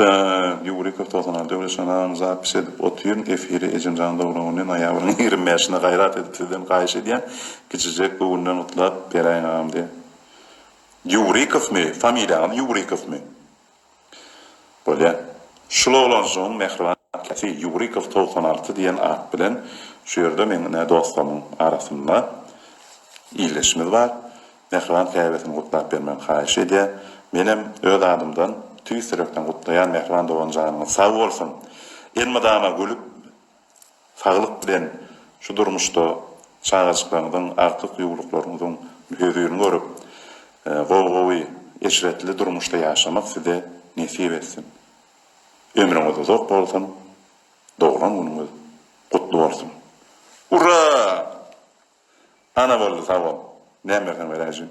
Юриков Толтанар Devleşanağın zapis edip otuyon efiri Ecemcan Doğru'nun ayağının 25'ine gayrat edip dedim kayışı diyen küçücek bugünden utlap berayın ağam diye. Yurikov mi? Familyan Yurikov mi? Böyle şula olan soğun mehrivan kati Yurikov Толтанartı diyen at bilen şu yerde menine dostlarımın arasında iyileşmez var. Mehrivan kaybetim utlap bermen kayışı diye benim öyle adımdan tüy sürekten kutlayan mehrivan doğan canımın sağ olsun. Elmadağıma gülüp sağlık bilen şu durmuşta çağırışlarından artık yuvruklarından mühürüyünü görüp goy eşretli durmuşta yaşamak size nesip etsin. Ömrünüz uzak olsun, doğulan gününüz kutlu olsun. Ura! Ana oldu sağ ol. Ne emrekan vereceğim?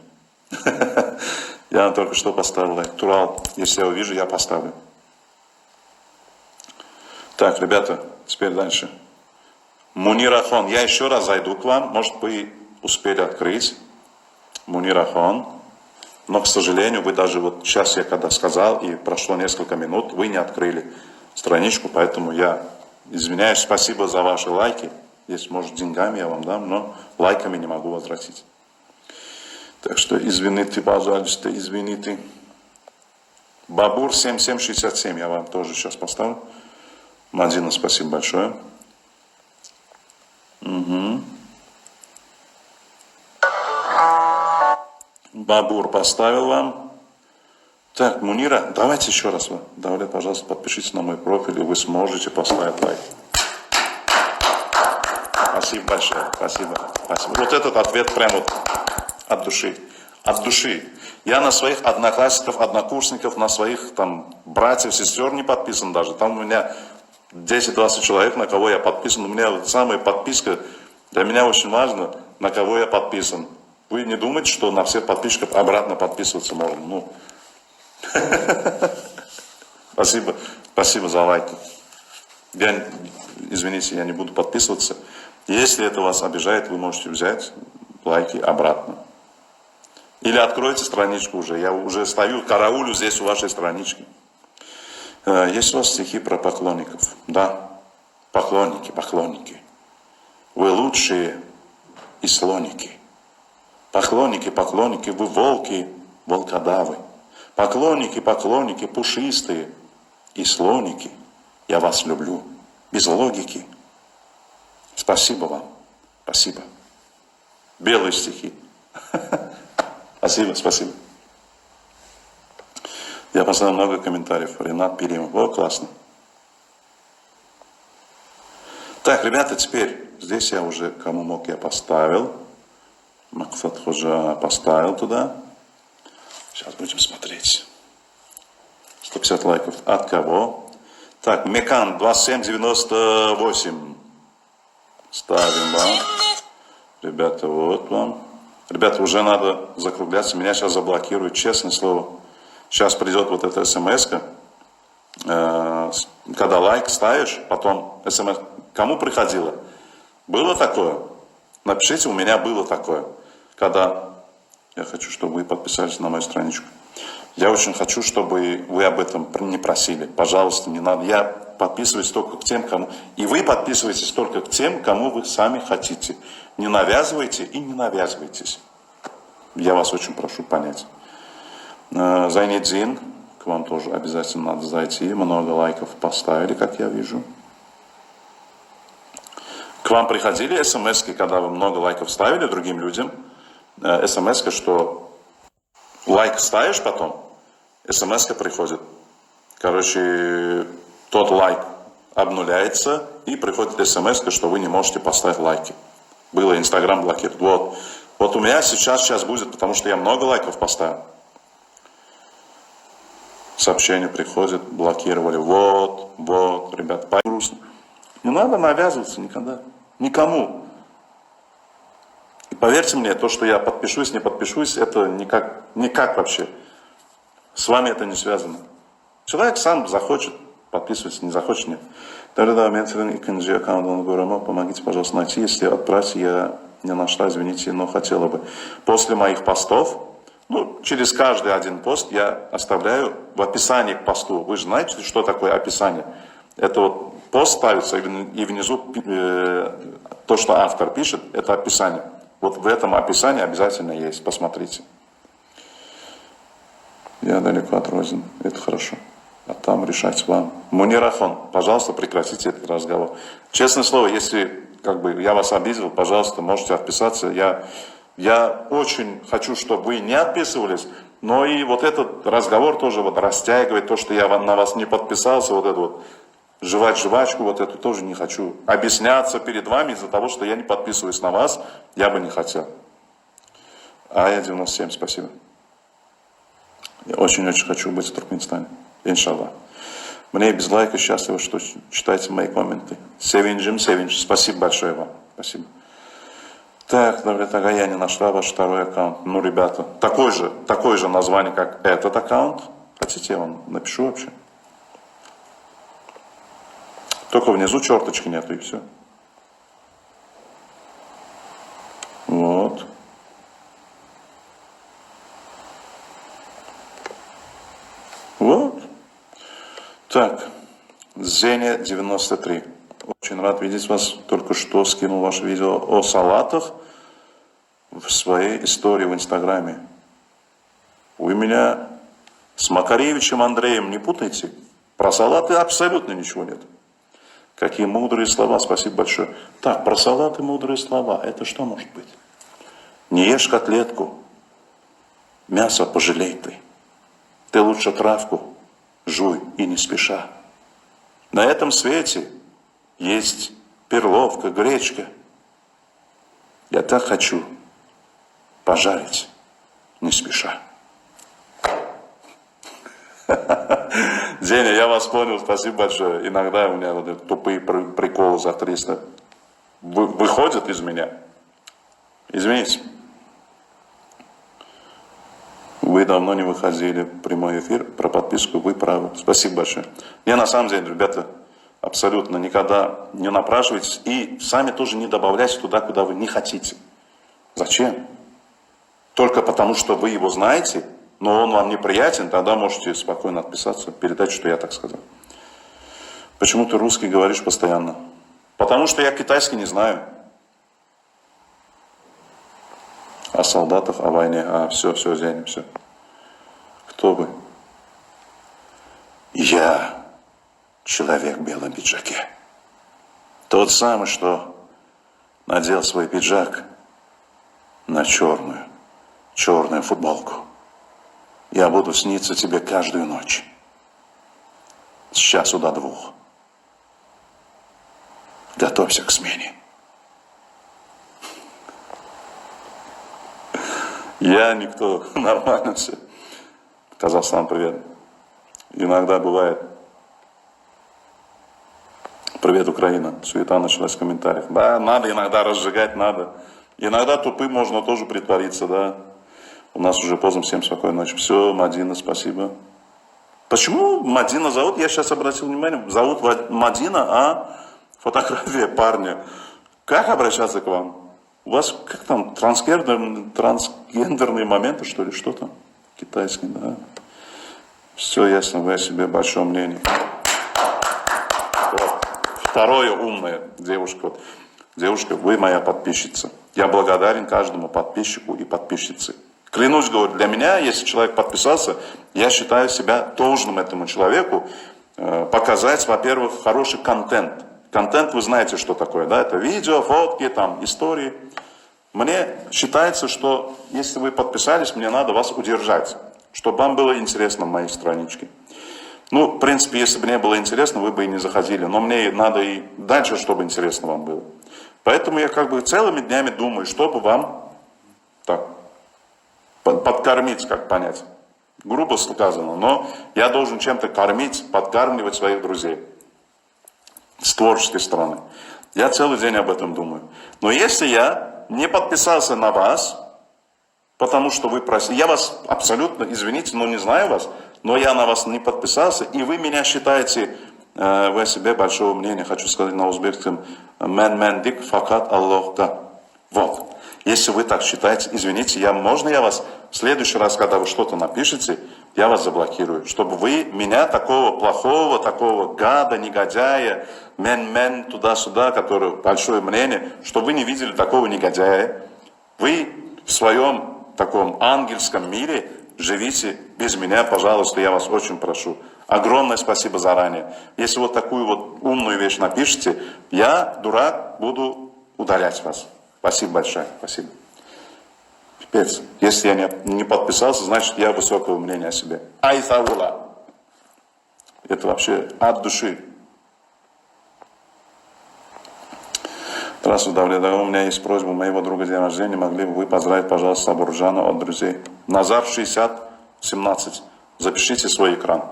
Я только что поставил лайк. Турал, если я увижу, я поставлю. Так, ребята, теперь дальше. Мунирахон. Я еще раз зайду к вам. Может, вы успели открыть. Мунирахон. Но, к сожалению, вы даже вот сейчас я когда сказал, и прошло несколько минут, вы не открыли страничку, поэтому я извиняюсь. Спасибо за ваши лайки. Если, может, деньгами я вам дам, но лайками не могу возвратить. Так что извините, пожалуйста, извините. Бабур 7767 я вам тоже сейчас поставлю. Мадина, спасибо большое. Угу. Бабур поставил вам. Так, Мунира, давайте еще раз. Давайте, пожалуйста, подпишитесь на мой профиль, и вы сможете поставить лайк. Спасибо большое, спасибо. Спасибо. Вот этот ответ прям вот от души. От души. Я на своих одноклассников, однокурсников, на своих там братьев, сестер не подписан даже. Там у меня 10-20 человек, на кого я подписан. У меня вот самая подписка, для меня очень важно, на кого я подписан. Вы не думаете, что на всех подписчиков обратно подписываться можно? Ну. Спасибо, спасибо за лайки. Извините, я не буду подписываться. Если это вас обижает, вы можете взять лайки обратно. Или откройте страничку уже. Я уже стою, караулю здесь у вашей странички. Есть у вас стихи про поклонников? Да. Поклонники, поклонники. Вы лучшие и слоники. Поклонники, поклонники, вы волки, волкодавы. Поклонники, поклонники, пушистые и слоники. Я вас люблю. Без логики. Спасибо вам. Спасибо. Белые стихи. Спасибо, спасибо. Я поставил много комментариев. Ренат Перимов. О, классно. Так, ребята, теперь здесь я уже, кому мог, я поставил. Максат Ходжа поставил туда. Сейчас будем смотреть. 150 лайков. От кого? Так, Мекан 2798. Ставим вам. Ребята, вот вам. Ребята, уже надо закругляться. Меня сейчас заблокируют, честное слово. Сейчас придет вот эта смс-ка. Когда лайк ставишь, потом смс. Кому приходило? Было такое? Напишите, у меня было такое. Когда я хочу, чтобы вы подписались на мою страничку. Я очень хочу, чтобы вы об этом не просили. Пожалуйста, не надо. Я подписываюсь только к тем, кому... И вы подписываетесь только к тем, кому вы сами хотите. Не навязывайте и не навязывайтесь. Я вас очень прошу понять. Зайнедзин, к вам тоже обязательно надо зайти. Много лайков поставили, как я вижу. К вам приходили смс-ки, когда вы много лайков ставили другим людям? СМС-ка, что лайк ставишь потом, СМС-ка приходит. Короче, тот лайк обнуляется, и приходит смс-ка, что вы не можете поставить лайки. Было, Инстаграм блокирует. Вот у меня сейчас будет, потому что я много лайков поставил. Сообщение приходит, блокировали. Вот, ребята, грустно. Не надо навязываться никогда. Никому. И поверьте мне, то, что я подпишусь, не подпишусь, это никак вообще. С вами это не связано. Человек сам захочет, подписывается, не захочет, нет. Тогда помогите, пожалуйста, найти. Если отправить, я не нашла, извините, но хотела бы. После моих постов Ну, через каждый один пост я оставляю в описании к посту. Вы же знаете, что такое описание? Это вот пост ставится, и внизу то, что автор пишет, это описание. Вот в этом описании обязательно есть, посмотрите. Я далеко от родины, это хорошо. А там решать вам. Мунирахон, пожалуйста, прекратите этот разговор. Честное слово, если я вас обидел, пожалуйста, можете отписаться. Я очень хочу, чтобы вы не отписывались, но и вот этот разговор тоже вот растягивает, то, что я на вас не подписался, вот это вот, жевать жвачку, вот эту тоже не хочу. Объясняться перед вами из-за того, что я не подписываюсь на вас, я бы не хотел. А я 97, спасибо. Я очень-очень хочу быть в Туркменистане. Иншаллах. Мне без лайка счастливо, что читаете мои комменты. Севинджим, спасибо большое вам. Спасибо. Так, Давлет Ага, я не нашла ваш второй аккаунт. Ну, ребята, такое же название, как этот аккаунт. Хотите, я вам напишу вообще? Только внизу черточки нету, и все. Вот. Вот. Так, Зеня 93. Очень рад видеть вас. Только что скинул ваше видео о салатах в своей истории в Инстаграме. Вы меня с Макаревичем Андреем не путайте. Про салаты абсолютно ничего нет. Какие мудрые слова, спасибо большое. Так, про салаты мудрые слова. Это что может быть? Не ешь котлетку, мясо пожалей ты. Ты лучше травку жуй и не спеша. На этом свете есть перловка, гречка. Я так хочу пожарить не спеша. Деня, я вас понял, спасибо большое. Иногда у меня вот тупые приколы за 300 выходят из меня. Извините. Вы давно не выходили в прямой эфир, про подписку вы правы. Спасибо большое. Не, на самом деле, ребята, абсолютно никогда не напрашивайтесь и сами тоже не добавляйте туда, куда вы не хотите. Зачем? Только потому, что вы его знаете, но он вам неприятен, тогда можете спокойно отписаться, передать, что я так сказал. Почему ты русский говоришь постоянно? Потому что я китайский не знаю. О солдатах, о войне. Все, Зеня, все. Кто вы? Я человек в белом пиджаке. Тот самый, что надел свой пиджак на черную футболку. Я буду сниться тебе каждую ночь. С часу до 2. Готовься к смене. Я никто, нормально все. Казахстан, привет. Иногда бывает. Привет, Украина. Суета началась в комментариях. Да, надо иногда разжигать, надо. Иногда тупым можно тоже притвориться, да. У нас уже поздно, всем спокойной ночи. Все, Мадина, спасибо. Почему Мадина зовут? Я сейчас обратил внимание. Зовут Мадина, а фотография парня. Как обращаться к вам? У вас как там, трансгендерные моменты, что ли? Что там? Китайский, да. Все ясно, вы о себе большое мнение. Вот. Второе умное, девушка. Вот. Девушка, вы моя подписчица. Я благодарен каждому подписчику и подписчице. Клянусь, говорю, для меня, если человек подписался, я считаю себя должным этому человеку показать, во-первых, хороший контент. Контент, вы знаете, что такое, да? Это видео, фотки, там, истории. Мне считается, что если вы подписались, мне надо вас удержать, чтобы вам было интересно в моей страничке. Ну, в принципе, если бы не было интересно, вы бы и не заходили. Но мне надо и дальше, чтобы интересно вам было. Поэтому я целыми днями думаю, чтобы вам так подкормить, как понять. Грубо сказано, но я должен чем-то кормить, подкармливать своих друзей с творческой стороны. Я целый день об этом думаю. Но если я не подписался на вас, потому что вы просили, я вас абсолютно, извините, но не знаю вас, но я на вас не подписался, и вы меня считаете, вы о себе большого мнения, хочу сказать на узбекском, мен мендик факат Аллахта. Вот. Если вы так считаете, извините, можно я вас в следующий раз, когда вы что-то напишете, я вас заблокирую, чтобы вы меня такого плохого, такого гада, негодяя, мен туда-сюда, который большое мнение, чтобы вы не видели такого негодяя. Вы в своем таком ангельском мире живите без меня, пожалуйста, я вас очень прошу. Огромное спасибо заранее. Если вот такую вот умную вещь напишите, я, дурак, буду удалять вас. Спасибо большое, спасибо. Пипец. Если я не подписался, значит я высокого мнения о себе. Айтаула. Это вообще от души. Здравствуйте, Давлет. У меня есть просьба моего друга день рождения. Могли бы вы поздравить, пожалуйста, Сабуржана от друзей? Назар 6017. Запишите свой экран.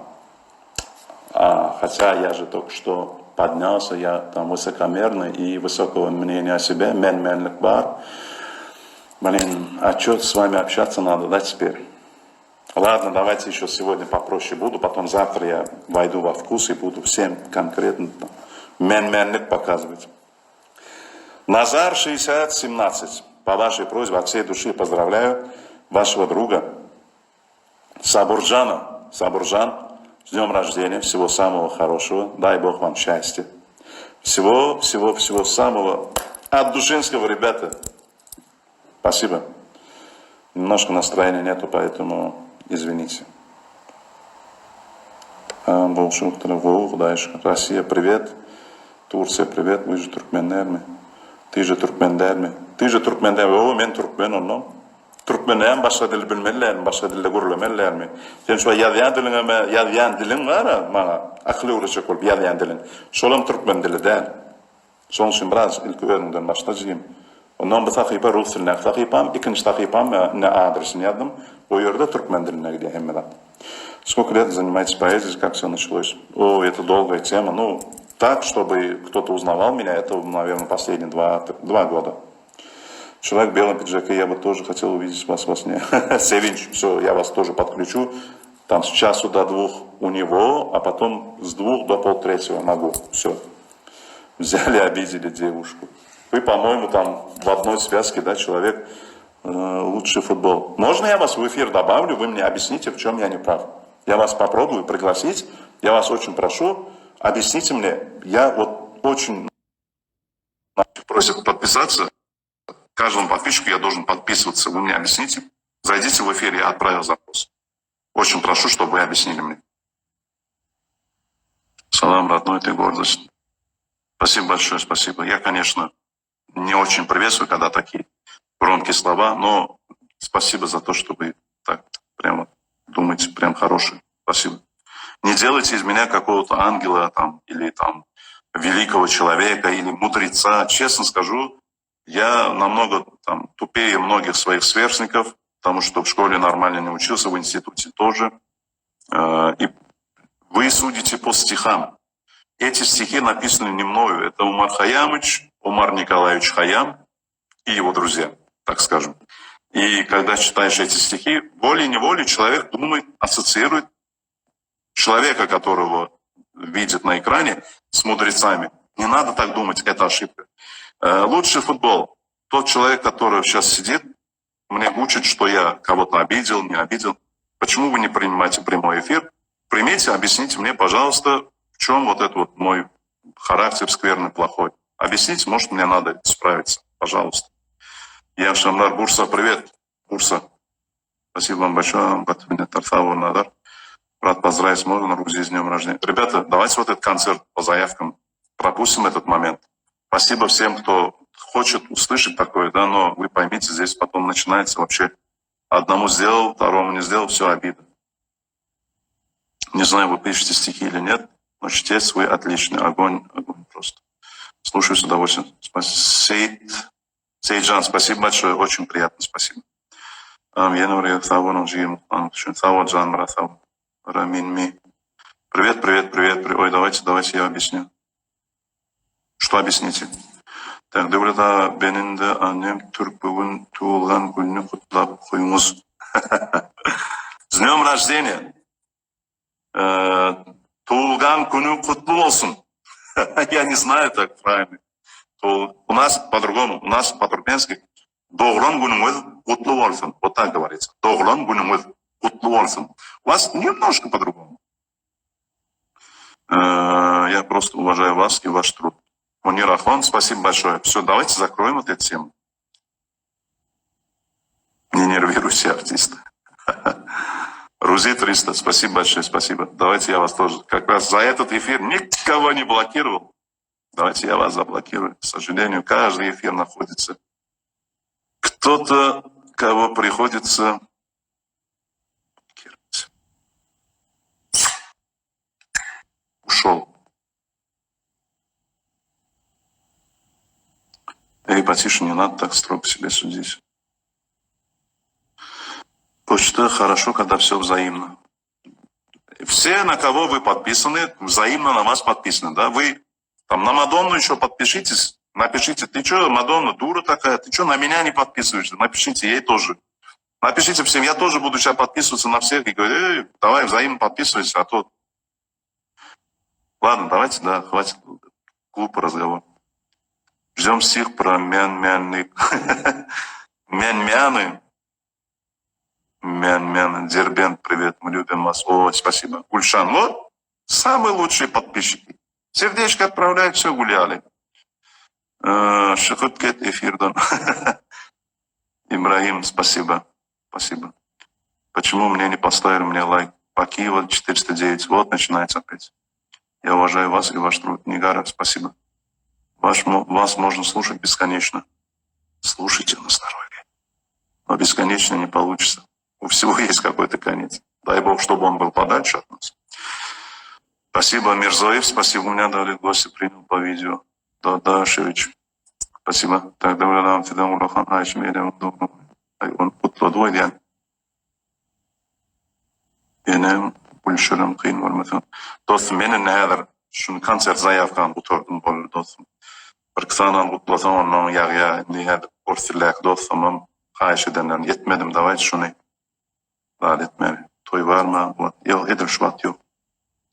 Хотя я же только что поднялся, я там высокомерный и высокого мнения о себе. Менлик бар. Блин, а что с вами общаться надо, да, теперь? Ладно, давайте еще сегодня попроще буду, потом завтра я войду во вкус и буду всем конкретно менлик показывать. Назар 6017. По вашей просьбе от всей души поздравляю вашего друга Сабуржана. Сабуржан, с днем рождения, всего самого хорошего. Дай Бог вам счастья. Всего самого от душинского, ребята. Спасибо. Немножко настроения нету, поэтому извините. Россия, привет. Турция, привет. Вы же туркменlermi? Ты же туркменlermi? Ты же туркменlermi? О, мен туркмен oldum. Türkmenlerin başka dil bilmeliler, başka dilde görülemeler mi? Sen şu yazıyan dilin var ya, bana akıllı uğraşacak olup yazıyan dilin. Şolam Türkmen dili değil. Son için biraz ilk öğrenimden başlayacağım. Ondan bir takipam Rus diline takipam, ikinci takipam ne adresini yazdım. O yerde Türkmen diline gidiyor hemen. Сколько лет занимаетесь поэзией, как все началось? О, это долгая тема. Ну, так, чтобы кто-то узнавал меня, это, наверное, последние два года. Человек в белом пиджаке, я бы тоже хотел увидеть вас во сне. Севинч, все, я вас тоже подключу. Там с часу до 2 у него, а потом с 2 до полтретьего могу. Все. Взяли, обидели девушку. Вы, по-моему, там в одной связке, да, человек лучший футбол. Можно я вас в эфир добавлю, вы мне объясните, в чем я не прав? Я вас попробую пригласить, я вас очень прошу, объясните мне. Я вот очень просят подписаться. Каждому подписчику я должен подписываться. Вы мне объясните. Зайдите в эфир, я отправил запрос. Очень прошу, чтобы вы объяснили мне. Салам, родной, ты гордость. Спасибо большое, спасибо. Я, конечно, не очень приветствую, когда такие громкие слова, но спасибо за то, что вы так прямо думаете, прям хорошие. Спасибо. Не делайте из меня какого-то ангела там, или там великого человека, или мудреца. Честно скажу, я намного там, тупее многих своих сверстников, потому что в школе нормально не учился, в институте тоже. И вы судите по стихам. Эти стихи написаны не мною. Это Умар Хаямович, Умар Николаевич Хаям и его друзья, так скажем. И когда читаешь эти стихи, волей-неволей человек думает, ассоциирует человека, которого видит на экране, с мудрецами. Не надо так думать, это ошибка. Лучший футбол. Тот человек, который сейчас сидит, мне учит, что я кого-то обидел, не обидел. Почему вы не принимаете прямой эфир? Примите, объясните мне, пожалуйста, в чем вот этот вот мой характер скверный, плохой. Объясните, может, мне надо справиться. Пожалуйста. Я Шамдар, Бурса, привет. Бурса. Спасибо вам большое. Надар. Брат, поздравить можно Рузи с днем рождения. Ребята, давайте вот этот концерт по заявкам пропустим этот момент. Спасибо всем, кто хочет услышать такое, да, но вы поймите, здесь потом начинается вообще одному сделал, второму не сделал, все обида. Не знаю, вы пишете стихи или нет, но чтец вы отличный, огонь просто. Слушаю с удовольствием. Сейджан, спасибо большое, очень приятно, спасибо. Привет, привет, привет. Ой, давайте я объясню. Что объясните? Так, Devleta, benim de annem Türk bugün tuğulan gününü kutlap koyunuz. С днем рождения! Tuğulgan günü kutlu olsun. Я не знаю так правильно. У нас по-другому, у нас по-туркменски Doğulan gününüz kutlu olsun. Вот так говорится. Doğulan gününüz kutlu olsun. У вас немножко по-другому. Я просто уважаю вас и ваш труд. Мунир Ахон, спасибо большое. Все, давайте закроем эту тему. Не нервируйте, артисты. Рузи 300, спасибо большое, спасибо. Давайте я вас тоже, как раз за этот эфир никого не блокировал. Давайте я вас заблокирую. К сожалению, каждый эфир находится. Кто-то, кого приходится блокировать. Ушел. Эй, потише, не надо так строго себя судить. Почта хорошо, когда все взаимно. Все, на кого вы подписаны, взаимно на вас подписаны, да? Вы там на Мадонну еще подпишитесь, напишите, ты что, Мадонна, дура такая, ты что, на меня не подписываешься? Напишите ей тоже. Напишите всем, я тоже буду сейчас подписываться на всех и говорю, давай взаимно подписывайся, а то... Ладно, давайте, да, хватит глупый разговор. Ждем всех про мян-мяны. Мян-мяны. Мян-мян, Дербент, привет, мы любим вас. О, спасибо. Гульшан, вот, самые лучшие подписчики. Сердечко отправляют, все гуляли. Шахуткет эфирдан. Ибрагим, спасибо. Спасибо. Почему мне не поставили мне лайк? По Киеву 409. Вот начинается опять. Я уважаю вас и ваш труд. Нигара, спасибо. Вас можно слушать бесконечно. Слушайте на здоровье. Но бесконечно не получится. У всего есть какой-то конец. Дай Бог, чтобы он был подальше от нас. Спасибо, Мирзоев. Спасибо. У меня дали гости, принял по видео. Да, Шевич. Спасибо. Так, давай тебе Урахан Айшмеля. Он кутладой, я. Benim Gülşürüm kıyın olmasın. Dostum, benim nedir? Şunu konser zayıfkan oturdum böyle dostum. Bir kısanan kutlasam onun yağı nedir? Korsilek dostumum. Kayış edenlerin yetmedim davaydı şunu. Daha etmeli. Toy var mı? Yok, Edil Şubat yok.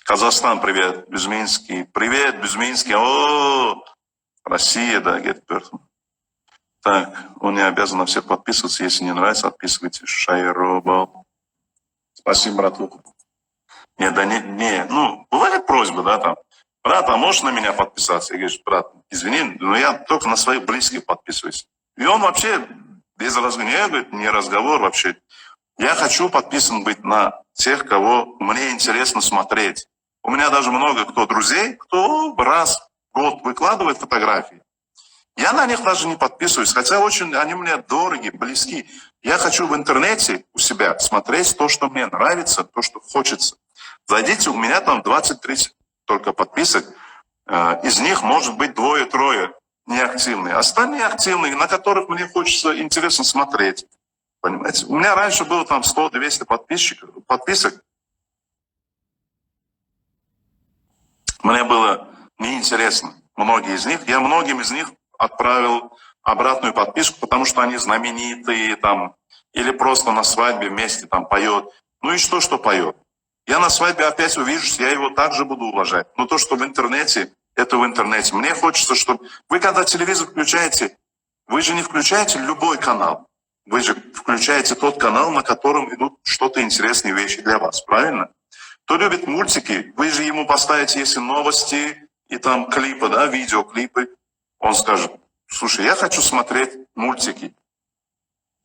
Казахстан, привет. Бюзминский. Привет, Бюзминский. О, Россия, да, get-person. Так, он не обязан на всех подписываться. Если не нравится, отписывайтесь. Шайробал. Спасибо, братуха. Ну, бывает просьба, да, там, брат, а можешь на меня подписаться? Я говорю, брат, извини, но я только на своих близких подписываюсь. И он вообще без разговора, не разговор вообще. Я хочу подписан быть на тех, кого мне интересно смотреть. У меня даже много кто друзей, кто раз в год выкладывает фотографии. Я на них даже не подписываюсь, хотя очень они мне дороги, близки. Я хочу в интернете у себя смотреть то, что мне нравится, то, что хочется. Зайдите, у меня там 20-30 только подписок. Из них может быть 2-3 неактивные. Остальные активные, на которых мне хочется интересно смотреть. Понимаете? У меня раньше было там 100-200 подписок. Мне было неинтересно. Многие из них. Я многим из них отправил обратную подписку, потому что они знаменитые там, или просто на свадьбе вместе там поет. Ну и что поет? Я на свадьбе опять увижусь, я его также буду уважать. Но то, что в интернете, это в интернете. Мне хочется, чтобы... Вы когда телевизор включаете, вы же не включаете любой канал. Вы же включаете тот канал, на котором идут что-то интересные вещи для вас, правильно? Кто любит мультики, вы же ему поставите, если новости и там клипы, да, видеоклипы, он скажет, слушай, я хочу смотреть мультики.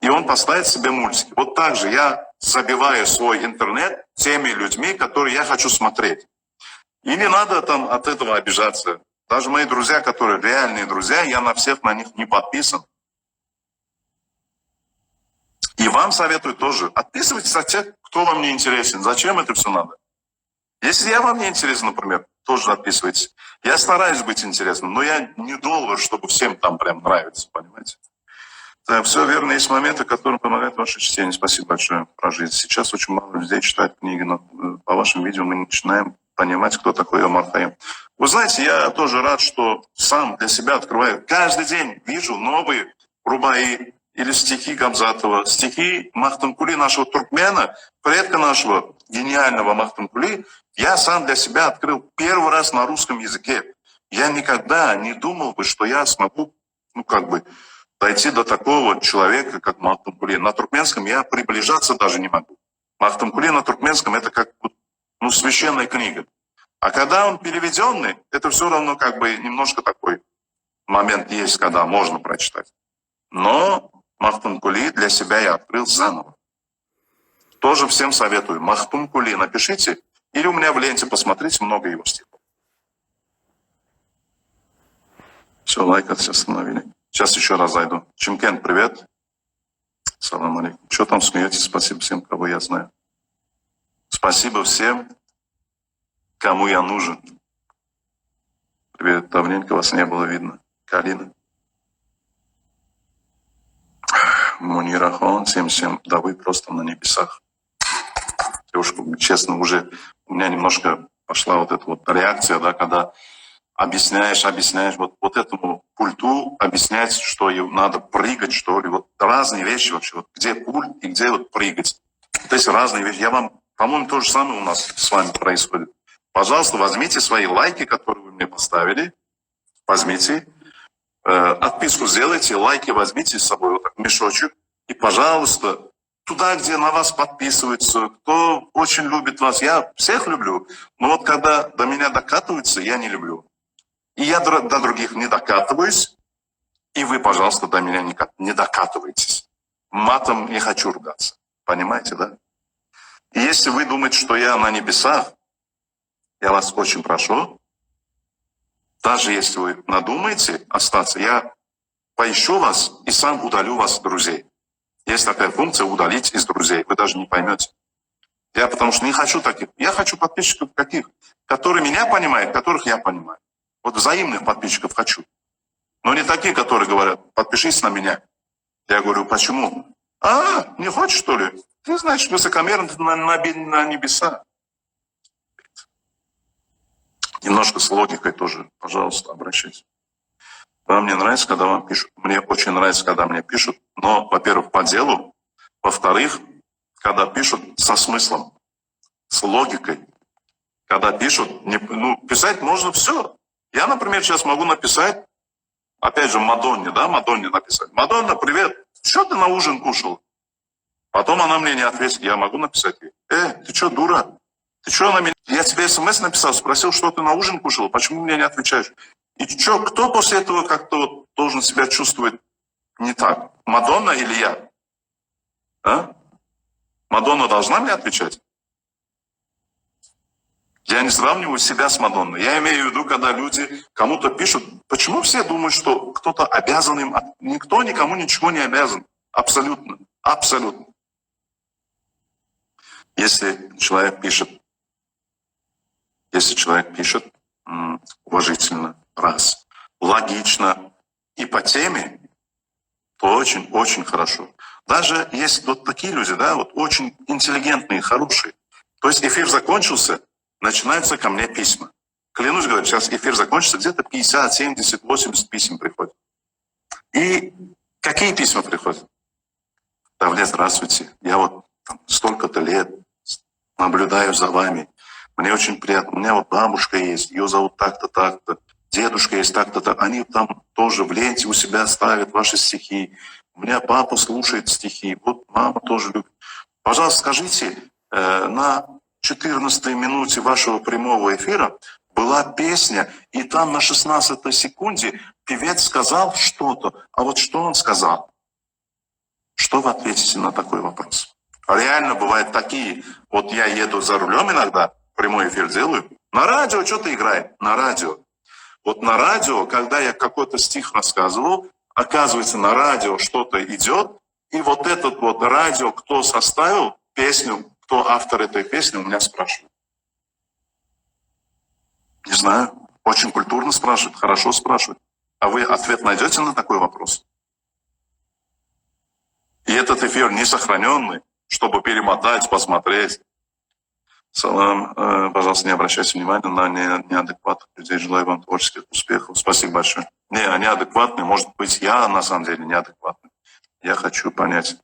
И он поставит себе мультики. Вот так же я забиваю свой интернет теми людьми, которые я хочу смотреть. И не надо там от этого обижаться. Даже мои друзья, которые реальные друзья, я на всех на них не подписан. И вам советую тоже. Отписывайтесь от тех, кто вам не интересен. Зачем это все надо? Если я вам не интересен, например, тоже отписывайтесь. Я стараюсь быть интересным, но я не должен, чтобы всем там прям нравится, понимаете? Так, все верно. Есть моменты, которые помогают ваше чтение. Спасибо большое про жизнь. Сейчас очень мало людей читают книги, но по вашим видео мы начинаем понимать, кто такой Омар Хайям. Вы знаете, я тоже рад, что сам для себя открываю. Каждый день вижу новые рубаи или стихи Гамзатова, стихи Махтумкули, нашего туркмена, предка нашего гениального Махтумкули. Я сам для себя открыл первый раз на русском языке. Я никогда не думал бы, что я смогу, дойти до такого человека, как Махтумкуле. На туркменском я приближаться даже не могу. Махтумкуле на туркменском это как священная книга. А когда он переведенный, это все равно как бы немножко такой момент есть, когда можно прочитать. Но Махтумкуле для себя я открыл заново. Тоже всем советую. Махтумкуле напишите, или у меня в ленте посмотрите, много его стихов. Все, лайкать все остановили. Сейчас еще раз зайду. Чимкент, привет. Салам алейкум. Что там смеетесь? Спасибо всем, кого я знаю. Спасибо всем, кому я нужен. Привет, давненько вас не было видно. Калина. Мунирахон, всем, да вы просто на небесах. Девушка, честно, уже у меня немножко пошла вот эта вот реакция, да, когда объясняешь, вот этому пульту объяснять, что надо прыгать, что ли, вот разные вещи вообще, вот где пульт и где вот прыгать. То есть разные вещи. Я вам, по-моему, то же самое у нас с вами происходит. Пожалуйста, возьмите свои лайки, которые вы мне поставили, возьмите, отписку сделайте, лайки возьмите с собой, вот так, мешочек, и, пожалуйста, туда, где на вас подписываются, кто очень любит вас, я всех люблю, но вот когда до меня докатываются, я не люблю. И я до других не докатываюсь, и вы, пожалуйста, до меня не докатываетесь. Матом не хочу ругаться, понимаете, да? И если вы думаете, что я на небесах, я вас очень прошу, даже если вы надумаете остаться, я поищу вас и сам удалю вас с друзей. Есть такая функция удалить из друзей, вы даже не поймете. Я потому что не хочу таких. Я хочу подписчиков каких? Которые меня понимают, которых я понимаю. Вот взаимных подписчиков хочу. Но не такие, которые говорят, подпишись на меня. Я говорю, почему? Не хочешь, что ли? Ты, значит, высокомерно на небеса. Немножко с логикой тоже, пожалуйста, обращайтесь. Вам не нравится, когда вам пишут? Мне очень нравится, когда мне пишут. Но, во-первых, по делу. Во-вторых, когда пишут со смыслом, с логикой. Когда пишут, писать можно все. Я, например, сейчас могу написать, опять же, Мадонне, да, Мадонне написать. Мадонна, привет, что ты на ужин кушал? Потом она мне не ответит, я могу написать ей. Ты что, дура? Ты что на меня? Я тебе смс написал, спросил, что ты на ужин кушал, почему мне не отвечаешь? И что, кто после этого как-то должен себя чувствовать не так? Мадонна или я? Мадонна должна мне отвечать? Я не сравниваю себя с Мадонной. Я имею в виду, когда люди кому-то пишут, почему все думают, что кто-то обязан им? Никто никому ничего не обязан. Абсолютно. Абсолютно. Если человек пишет уважительно, раз, логично и по теме, то очень-очень хорошо. Даже есть вот такие люди, да, вот очень интеллигентные, хорошие. То есть эфир закончился, начинаются ко мне письма. Клянусь, говорю, сейчас эфир закончится, где-то 50, 70, 80 писем приходит. И какие письма приходят? Давле, здравствуйте, я вот столько-то лет наблюдаю за вами. Мне очень приятно. У меня вот бабушка есть, ее зовут так-то, так-то. Дедушка есть так-то, так. Они там тоже в ленте у себя ставят ваши стихи. У меня папа слушает стихи. Вот мама тоже любит. Пожалуйста, скажите, на 14-й минуте вашего прямого эфира была песня, и там на 16-й секунде певец сказал что-то. А вот что он сказал? Что вы ответите на такой вопрос? Реально бывают такие. Вот я еду за рулем иногда, прямой эфир делаю, на радио что-то играет, на радио. Вот на радио, когда я какой-то стих рассказывал, оказывается, на радио что-то идет, и вот этот вот радио, кто составил песню, кто автор этой песни, у меня спрашивает. Не знаю, очень культурно спрашивает, хорошо спрашивает. А вы ответ найдете на такой вопрос? И этот эфир не сохраненный, чтобы перемотать, посмотреть. Салам, пожалуйста, не обращайте внимания на неадекватных людей. Желаю вам творческих успехов. Спасибо большое. Не, они адекватные. Может быть, я на самом деле неадекватный. Я хочу понять.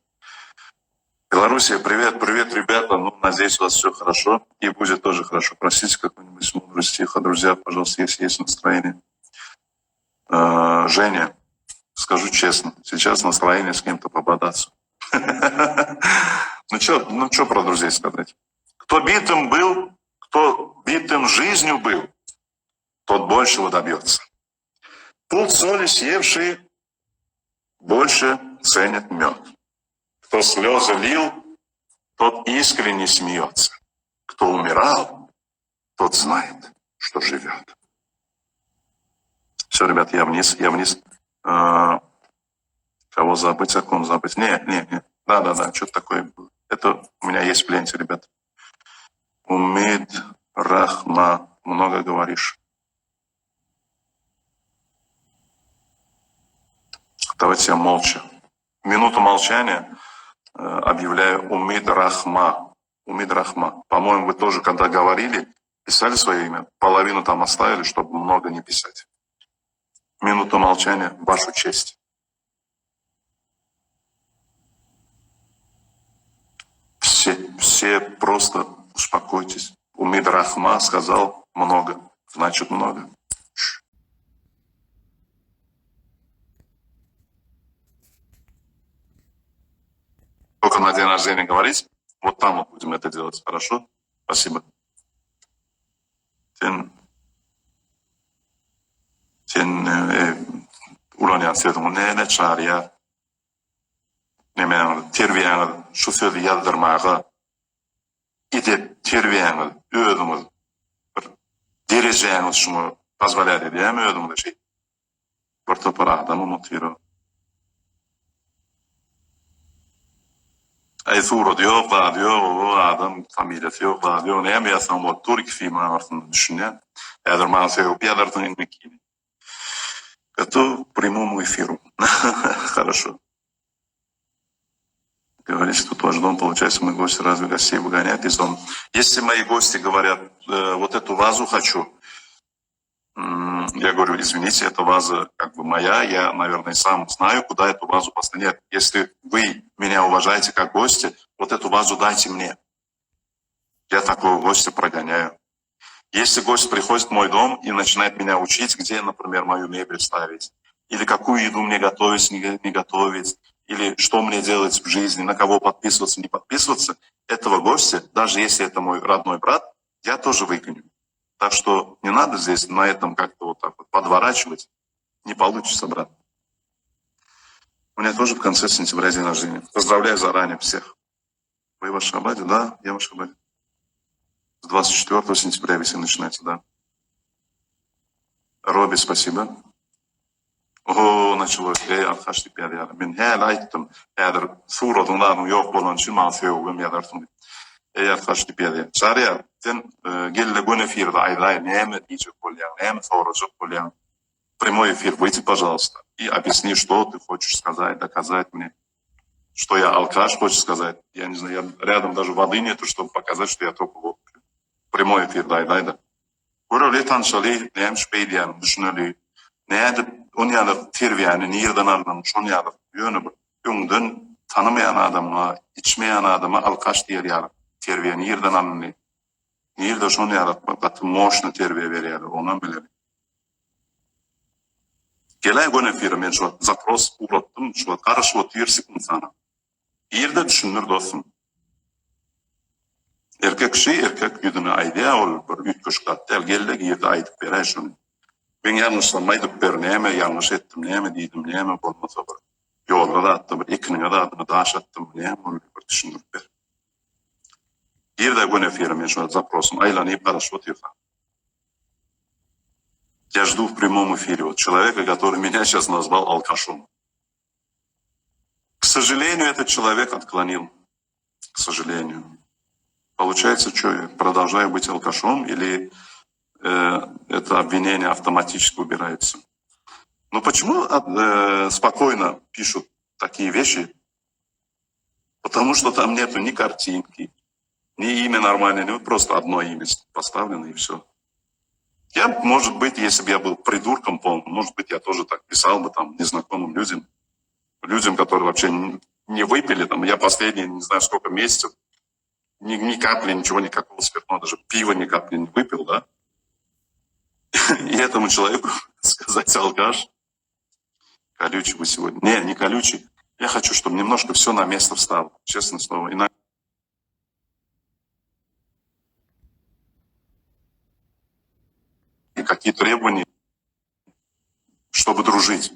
Белоруссия, привет, ребята. Надеюсь, у вас все хорошо. И будет тоже хорошо. Просите какой-нибудь мудрый стих. А, друзья, пожалуйста, если есть настроение. Женя, скажу честно, сейчас настроение с кем-то пободаться. Ну что про друзей сказать? Кто битым был, кто битым жизнью был, тот большего добьется. Пуд соли съевший больше ценит мед. Кто слезы лил, тот искренне смеется. Кто умирал, тот знает, что живет. Все, ребят, я вниз. Кого забыть, о ком забыть? Не. Да, что-то такое было. Это у меня есть в ленте, ребят. Умид Рахма. Много говоришь. Давайте я молча. Минуту молчания объявляю Умид Рахма. Умид Рахма. По-моему, вы тоже, когда говорили, писали свое имя, половину там оставили, чтобы много не писать. Минуту молчания в вашу честь. Все просто успокойтесь. Умид Рахма сказал много, значит много. Только на день рождения говорить, вот там мы будем это делать, хорошо? Спасибо. Ulan sevdim. Ne çağırıyor? Nemen terbiyeňiz, şu sözü ýazdyrmagy, edep terbiyeňiz, özüňiz bir derejeňiz şunu pozwalat edýärmi özüňize şey. Bir topar adam unutyr. Ay sura diyor, o adam familiýasy ýok, diyor. Näme ýasan bol Türk filmi arasynda düşünýär. Ýa-da maňa sebäp ýadardyň inmekini. Готов к прямому эфиру. Хорошо. Говорит, что ваш дом, получается, мои гости разве гостей выгоняют из дома? Если мои гости говорят, вот эту вазу хочу, я говорю, извините, эта ваза как бы моя, я, наверное, сам знаю, куда эту вазу поставить. Если вы меня уважаете как гости, вот эту вазу дайте мне. Я такого гостя прогоняю. Если гость приходит в мой дом и начинает меня учить, где, например, мою мебель ставить, или какую еду мне готовить, не готовить, или что мне делать в жизни, на кого подписываться, не подписываться, этого гостя, даже если это мой родной брат, я тоже выгоню. Так что не надо здесь на этом как-то вот так вот подворачивать. Не получится, брат. У меня тоже в конце сентября день рождения. Поздравляю заранее всех. Вы в Ашхабаде? Да, я в Ашхабаде. С 24 сентября весна начинается, да. Робби, спасибо. О, началось. Arkadaş dip ýaly. Ben häl aýtdym. Häzir suratyndan ýok bolan üçin maňa sebäbim ýadarsyň. Arkadaş dip ýaly. Çarya, sen gelle gün efirde aýdaý, näme diýjek bolýan, näme sorajak bolýan. Прямой эфир, выйди, пожалуйста, и объясни, что ты хочешь сказать, доказать мне. Что я алкаш, хочешь сказать. Я не знаю, я рядом даже воды нету, чтобы показать, что я только водку. Прямой эфир, да. Göreli tanşaly, näme şeýleýän, düşüneli. Näde onu ýaly terbiýäni nirden aldan, şonu ýaly ýöne bir öňden tanımayan adama, içmeyen adama alkaş diýer ýaly. Terbiýä nirden alındy. Nirde şonu ýaly, gatym moşna terbiýä berýär, ondan bilen. Gelen gün efiri men şu zapros uğrattım, şu karşı otyr sekund sana. Yerde düşünür dostum. Erkek yüzüne aýdýar, ol bir ütköşkat del gelde yerde aýdyp berýär şunu. Ben yanlışlamaýdyp ber, näme yanlış etdim, näme diýdim, näme bolmasa bir ýolga da atdy, bir ikiniňe de adyny daş attym, näme ol bir düşünüp ber. Yerde gün efiri men şu zaprosum aýlanyp karşı otyr. Я жду в прямом эфире вот человека, который меня сейчас назвал алкашом. К сожалению, этот человек отклонил. К сожалению. Получается, что я продолжаю быть алкашом или это обвинение автоматически убирается? Но почему спокойно пишут такие вещи? Потому что там нету ни картинки, ни имя нормальное, вот просто одно имя поставлено и все. Я, может быть, если бы я был придурком полным, может быть, я тоже так писал бы там незнакомым людям, которые вообще не выпили, там, я последние, не знаю, сколько месяцев, ни капли, ничего, никакого спиртного, даже пива ни капли не выпил, да? И этому человеку сказать алкаш, Колючий вы сегодня. Не колючий. Я хочу, чтобы немножко все на место встало. Честное слово. И какие требования, чтобы дружить.